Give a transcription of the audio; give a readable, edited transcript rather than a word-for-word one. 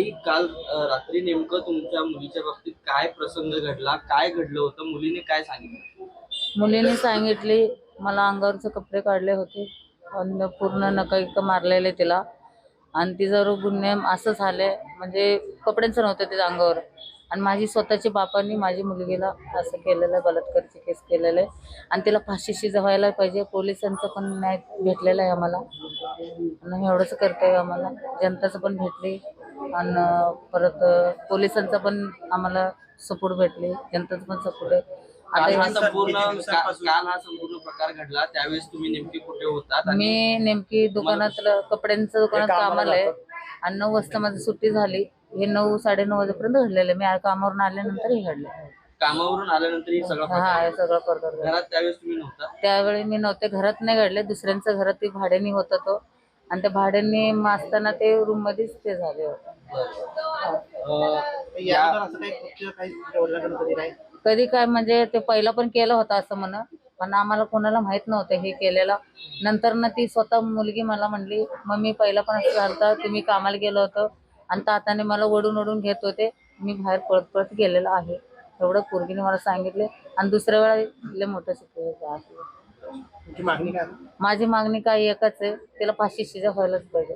ताई, काल रात्री नेमकं तुमच्या मुलीच्या बाबतीत काय प्रसंग घडला, काय घडलं होतं, मुलीने काय सांगितलं? मुलीने सांगितली, मला अंगावरचे कपडे काढले होते आणि पूर्ण नख मारलेले तिला. आणि तिचं गुन्हे असं झालंय, म्हणजे कपड्यांचं नव्हतं तिच्या अंगावर. आणि माझी स्वतःची बापांनी माझी मुलगीला असं केलेलं आहे, बलात्काराची केस केलेलं आहे. आणि तिला फाशीशी व्हायला पाहिजे. पोलिसांचं पण न्याय भेटलेला आहे आम्हाला, आणि एवढंच कर्तव्य आम्हाला. जनताचं पण भेटली आणि परत पोलिसांचा पण आम्हाला सपोर्ट भेटले, जनताचं पण सपोर्ट आहे. काल हा आता संपूर्ण प्रकार घडला, त्यावेळेस तुम्ही नेमके कुठे होतात? मी नेमकी दुकानातलं कपड्यांचं दुकानात कामाला आहे आणि 9 वाजता माझी सुट्टी झाली. हे 9-9:30 वाजेपर्यंत घडलेलं. मी कामावरून आल्यानंतर हे घडलं. कामावरून आल्यानंतर हे सगळं हे सगळं प्रकार घडला. घरात त्यावेळेस तुम्ही नव्हता? त्यावेळी मी नव्हते, घरात नाही घडले. दुसऱ्यांच्या घरात ती भाड्यानी होता तो, आणि त्या भाड्यांनी असताना ते रूम मध्येच ते झाले होते. कधी काय म्हणजे ते पहिला पण केलं होतं असं म्हणा, पण आम्हाला कोणाला माहित नव्हतं हे केलेलं. नंतर ना ती स्वतः मुलगी मला म्हणली, मम्मी पहिला पण असं झालं, तुम्ही कामाला गेलो होतो आणि ताताने मला ओढून ओढून घेत होते, मी बाहेर पळत पळत गेलेलं आहे. एवढं पोरगीने मला सांगितले. आणि दुसऱ्या वेळा लय मोठं शिकवलं. माझी मागणी काय एकच आहे, तिला फाशीची सजा व्हायलाच पाहिजे.